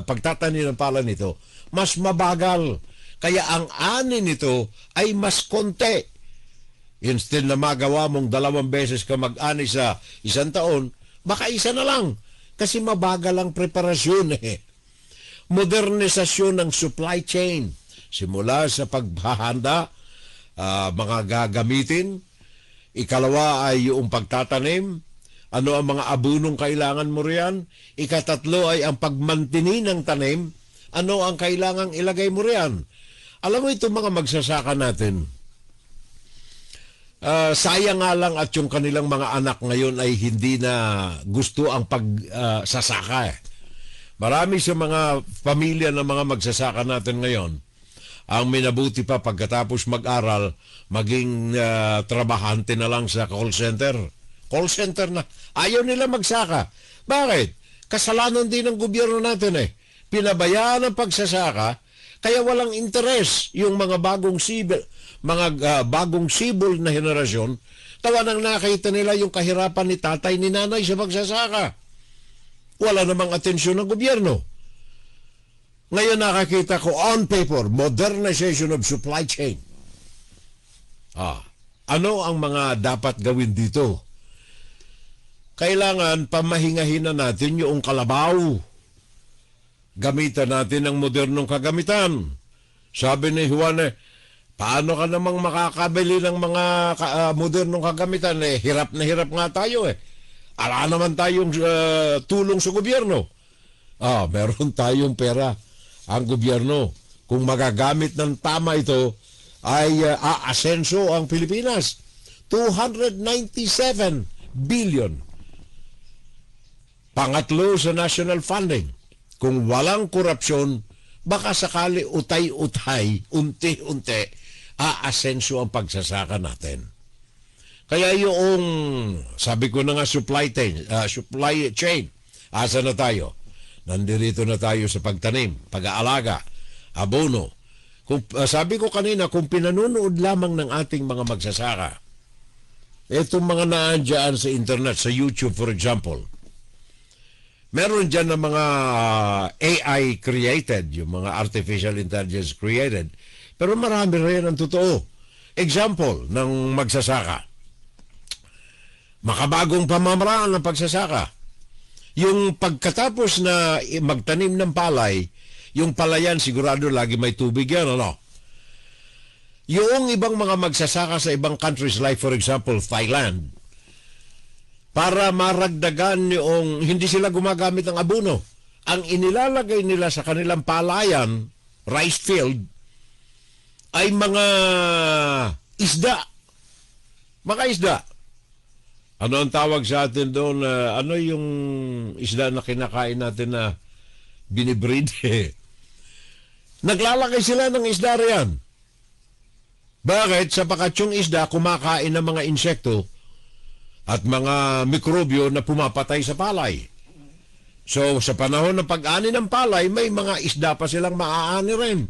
pagtatanim ng pala nito, mas mabagal. Kaya ang ani nito ay mas konti. Instead na magawa mong 2 beses ka mag-ani sa 1 taon, baka 1 na lang. Kasi mabagal ang preparasyon Modernisasyon ng supply chain. Simula sa paghahanda, mga gagamitin. Ikalawa ay yung pagtatanim. Ano ang mga abunong kailangan mo riyan? Ikatatlo ay ang pagmantini ng tanim. Ano ang kailangang ilagay mo riyan? Alam mo itong mga magsasaka natin, sayang nga lang at yung kanilang mga anak ngayon ay hindi na gusto ang pagsasaka. Marami sa mga pamilya ng mga magsasaka natin ngayon, ang minabuti pa pagkatapos mag-aral, maging trabahante na lang sa call center. Call center na. Ayaw nila magsaka. Bakit? Kasalanan din ng gobyerno natin Pinabayaan ang pagsasaka, kaya walang interes yung mga bagong sibol na henerasyon. Tawa nang nakita nila yung kahirapan ni tatay ni nanay sa pagsasaka. Wala namang atensyon ng gobyerno. Ngayon nakakita ko on paper, modernization of supply chain. Ano ang mga dapat gawin dito? Kailangan pamahingahin na natin yung kalabaw. Gamitan natin ang modernong kagamitan. Sabi ni Juan, paano ka namang makakabili ng mga modernong kagamitan? Hirap na hirap nga tayo Ala naman tayong tulong sa gobyerno. Meron tayong pera. Ang gobyerno, kung magagamit ng tama ito, ay aasenso ang Pilipinas. 297 billion. Pangatlo sa national funding. Kung walang korupsyon, baka sakali utay-utay, unti-unti, aasenso ang pagsasaka natin. Kaya yung, sabi ko na nga, supply chain, asa na tayo? Nandirito na tayo sa pagtanim, pag-aalaga, abono. Sabi ko kanina, kung pinanunood lamang ng ating mga magsasaka, itong mga naandyan sa internet, sa YouTube for example, meron dyan na mga AI created, yung mga artificial intelligence created, pero marami rin ang totoo. Example ng magsasaka. Makabagong pamamaraan ng pagsasaka. Yung pagkatapos na magtanim ng palay, yung palayan sigurado lagi may tubig yan, ano? Yung ibang mga magsasaka sa ibang countries like for example Thailand, para maragdagan yung hindi sila gumagamit ng abono, ang inilalagay nila sa kanilang palayan, rice field, ay mga isda. Mga isda. Ano ang tawag sa atin doon? Ano yung isda na kinakain natin na binibreed? Naglalagay sila ng isda riyan. Bakit? Sapagat yung isda kumakain ng mga insekto at mga mikrobyo na pumapatay sa palay. So, sa panahon ng pag-ani ng palay, may mga isda pa silang maaani rin.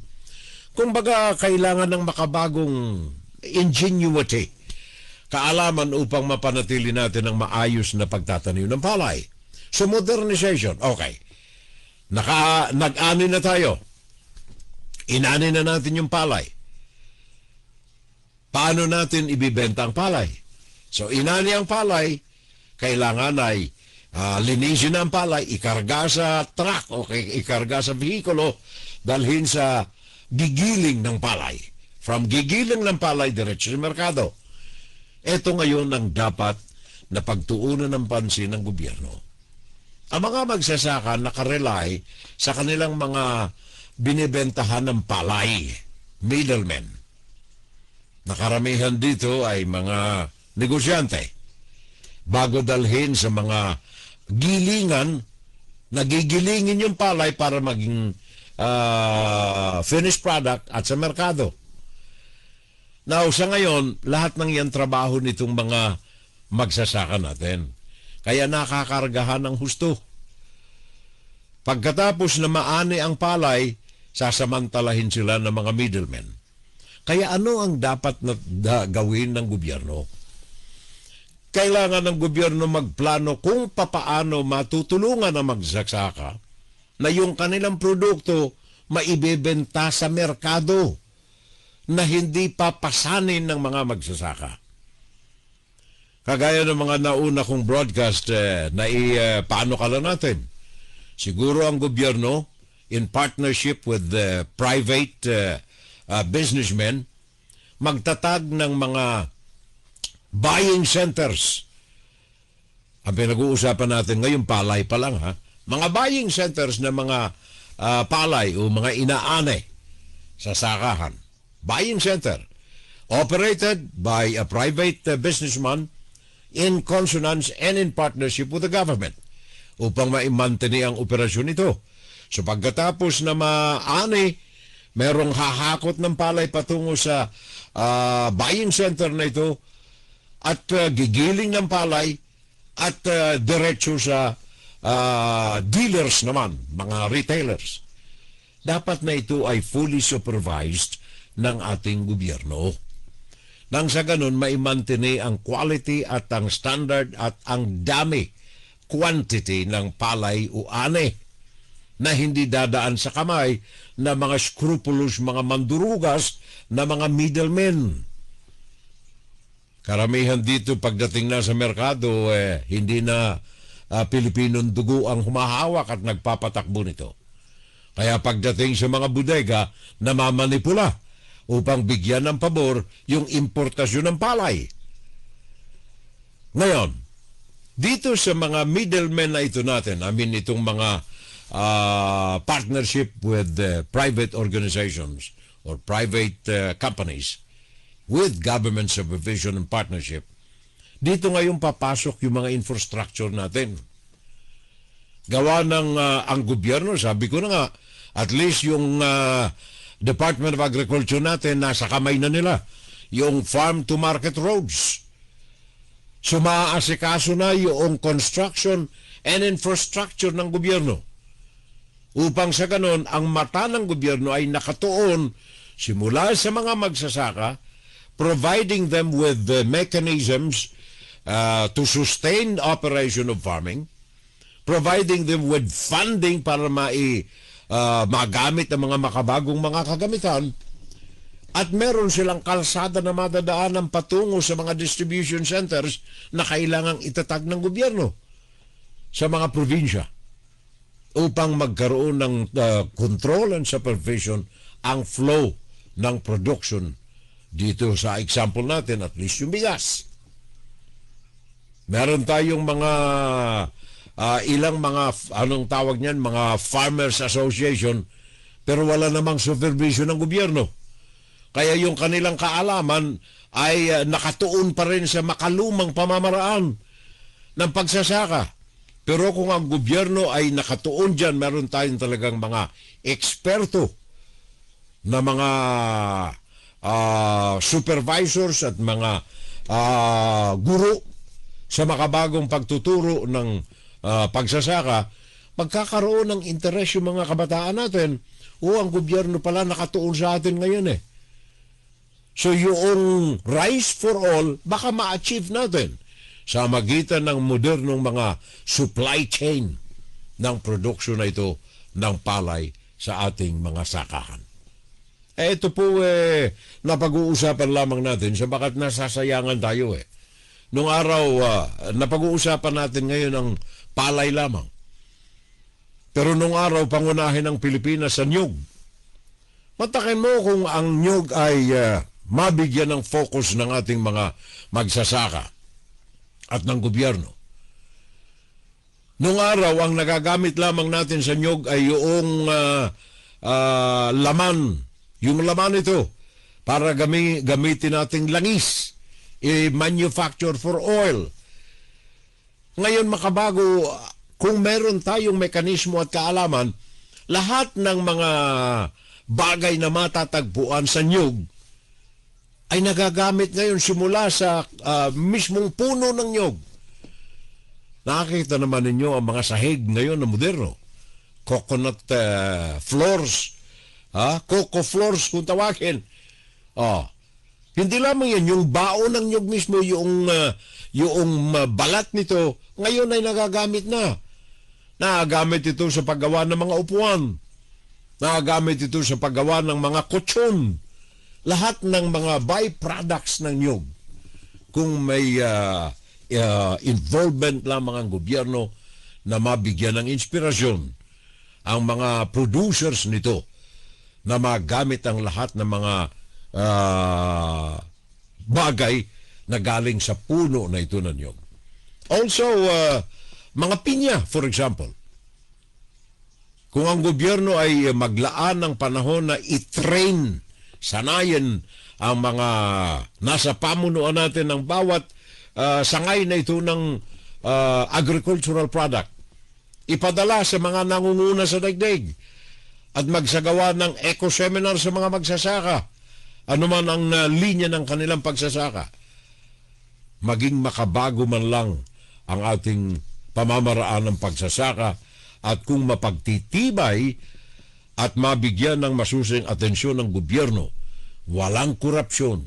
Kumbaga, kailangan ng makabagong ingenuity, kaalaman upang mapanatili natin ang maayos na pagtatanim ng palay. So, modernization. Okay. Nag-ani na tayo. Inani na natin yung palay. Paano natin ibibenta ang palay? So, inani ang palay, kailangan ay linisin ang palay, ikarga sa truck o ikarga sa vehikulo, dalhin sa gigiling ng palay. From gigiling ng palay, diretso sa merkado. Ito ngayon ang dapat na pagtuunan ng pansin ng gobyerno. Ang mga magsasaka nakarely sa kanilang mga binibentahan ng palay, middlemen. Nakaramihan dito ay mga negosyante. Bago dalhin sa mga gilingan, nagigilingin yung palay para maging finished product at sa merkado. Now, sa ngayon, lahat ng yan trabaho nitong mga magsasaka natin. Kaya nakakargahan ng husto. Pagkatapos na maani ang palay, sasamantalahin sila ng mga middlemen. Kaya ano ang dapat na gawin ng gobyerno? Kailangan ng gobyerno magplano kung papaano matutulungan ang magsasaka na yung kanilang produkto maibebenta sa merkado na hindi papasanin ng mga magsasaka. Kagaya ng mga nauna kong broadcast na paano ka lang natin. Siguro ang gobyerno in partnership with the private businessmen magtatag ng mga buying centers. Ang pinag-uusapan natin ngayon, palay pa lang ha. Mga buying centers na mga palay o mga inaane sa sakahan. Buying center operated by a private businessman in consonance and in partnership with the government upang maimantini ang operasyon ito. So pagkatapos na maani, merong hahakot ng palay patungo sa buying center na ito at gigiling ng palay at diretso sa dealers naman, mga retailers. Dapat na ito ay fully supervised ng ating gobyerno. Nang sa ganun, maimantini ang quality at ang standard at ang dami, quantity ng palay o ane na hindi dadaan sa kamay na mga scrupulous, mga mandurugas na mga middlemen. Karamihan dito pagdating na sa merkado, hindi na Pilipinong dugo ang humahawak at nagpapatakbo nito. Kaya pagdating sa mga bodega, namamanipula upang bigyan ng pabor yung importasyon ng palay. Ngayon, dito sa mga middlemen na ito natin, itong mga partnership with private organizations or private companies with government supervision and partnership, dito ngayon papasok yung mga infrastructure natin. Gawa ng ang gobyerno, sabi ko na nga, at least yung Department of Agriculture natin, nasa kamay na nila yung farm to market roads. So maaasikaso na yung construction and infrastructure ng gobyerno. Upang sa ganon, ang mata ng gobyerno ay nakatuon simula sa mga magsasaka, providing them with the mechanisms to sustain operation of farming, providing them with funding para magamit ang mga makabagong mga kagamitan, at meron silang kalsada na madadaanan patungo sa mga distribution centers na kailangang itatag ng gobyerno sa mga probinsya upang magkaroon ng control and supervision ang flow ng production dito. Sa example natin, at least yung bigas. Meron tayong mga ilang mga, anong tawag niyan, mga farmers association, pero wala namang supervision ng gobyerno. Kaya yung kanilang kaalaman ay nakatuon pa rin sa makalumang pamamaraan ng pagsasaka. Pero kung ang gobyerno ay nakatuon dyan, meron tayong talagang mga eksperto na mga supervisors at mga guro sa makabagong pagtuturo ng pagsasaka, magkakaroon ng interes yung mga kabataan natin. Ang gobyerno pala nakatuon sa atin ngayon eh. So yung rice for all, baka ma-achieve natin sa magitan ng modernong mga supply chain ng produksyon na ito ng palay sa ating mga sakahan. Ito po napag-uusapan lamang natin sa bakit nasasayangan tayo eh. Nung araw, napag-uusapan natin ngayon ang palay lamang. Pero nung araw, pangunahin ng Pilipinas sa niyog. Matakin mo kung ang niyog ay mabigyan ng focus ng ating mga magsasaka at ng gobyerno. Nung araw, ang nagagamit lamang natin sa niyog ay yung laman. Yung laman ito para gamitin nating langis. I-manufacture for oil. Ngayon makabago, kung meron tayong mekanismo at kaalaman, lahat ng mga bagay na matatagpuan sa niyog ay nagagamit ngayon simula sa mismong puno ng niyog. Nakakita naman ninyo ang mga sahig ngayon na moderno. Coconut floors, coco floors kung tawagin. Hindi lamang yan, yung baon ng niyog mismo, yung balat nito, ngayon ay nagagamit na. Nagagamit ito sa paggawa ng mga upuan. Nagagamit ito sa paggawa ng mga kutsyon. Lahat ng mga byproducts ng niyog. Kung may involvement lamang ang gobyerno na mabigyan ng inspirasyon ang mga producers nito na magamit ang lahat ng mga bagay na galing sa puno na ito ng niyog. Also, mga pinya, for example. Kung ang gobyerno ay maglaan ng panahon na i-train, sanayin ang mga nasa pamunuan natin ng bawat sangay na ito ng agricultural product, ipadala sa mga nangunguna sa daigdig at magsagawa ng eco-seminar sa mga magsasaka, anuman ang linya ng kanilang pagsasaka, maging makabago man lang ang ating pamamaraan ng pagsasaka, at kung mapagtitibay at mabigyan ng masusing atensyon ng gobyerno, walang korupsyon,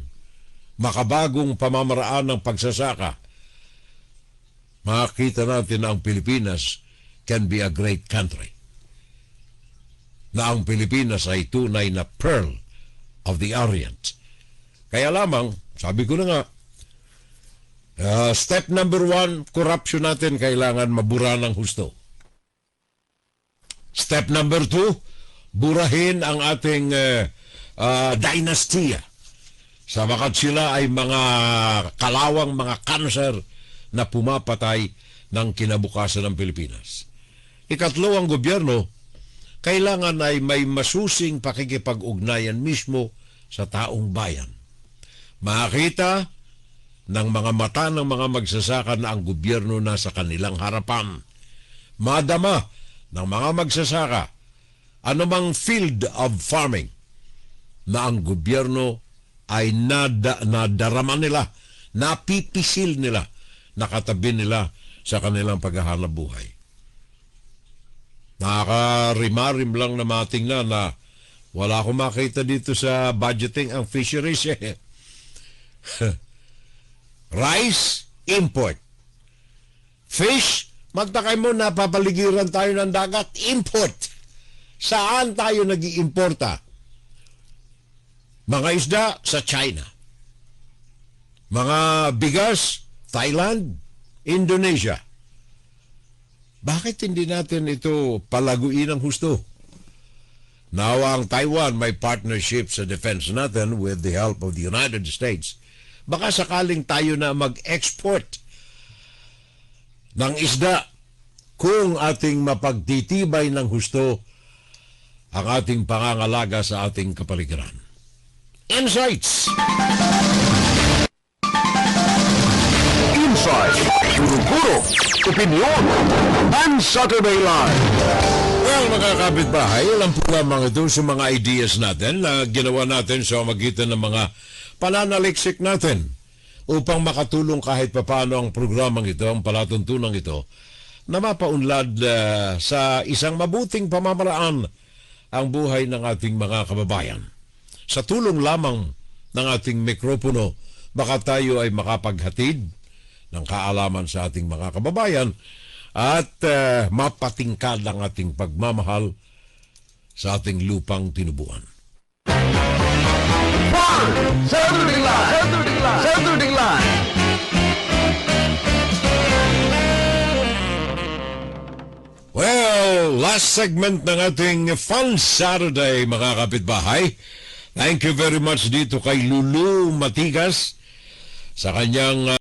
makabagong pamamaraan ng pagsasaka, makikita natin na ang Pilipinas can be a great country. Na ang Pilipinas ay tunay na pearl of the Orient. Kaya lamang, sabi ko na nga, step number 1, corruption natin kailangan mabura ng husto. Step number 2, burahin ang ating dynastiya. Sabagat sila ay mga kalawang mga cancer na pumapatay ng kinabukasan ng Pilipinas. Ikatlo, ang gobyerno kailangan ay may masusing pakikipag-ugnayan mismo sa taong bayan. Makita ng mga mata ng mga magsasaka na ang gobyerno na sa kanilang harapan. Madama ng mga magsasaka anumang field of farming na ang gobyerno ay nadarama nila, napipisil nila, nakatabi nila sa kanilang paghahanap buhay. Nakakarimarim lang na matingnan na wala akong makita dito sa budgeting ang fisheries eh. Rice, import. Fish, magtakay mo, napapaligiran tayo ng dagat, import. Saan tayo nag-iimporta? Mga isda sa China. Mga bigas, Thailand, Indonesia. Bakit hindi natin ito palaguin ng husto? Now, ang Taiwan may partnership sa defense natin with the help of the United States. Baka sakaling tayo na mag-export ng isda kung ating mapagtitibay ng husto ang ating pangangalaga sa ating kapaligiran. Insights! Insight, guro-guro, opinion, and Saturday Live. Well, mga kapitbahay, alam po lamang ito sa mga ideas natin na ginawa natin sa magitan ng mga pananaliksik natin upang makatulong kahit papaano ang programang ito, ang palatuntunang ito, na mapaunlad sa isang mabuting pamamaraan ang buhay ng ating mga kababayan. Sa tulong lamang ng ating mikropono, baka tayo ay makapaghatid ng kaalaman sa ating mga kababayan at mapatingkad ang ating pagmamahal sa ating lupang tinubuan. Saturday Live! Saturday Live! Saturday Live! Well, last segment ng ating Fun Saturday, mga kapitbahay. Thank you very much dito kay Lulu Matigas sa kanyang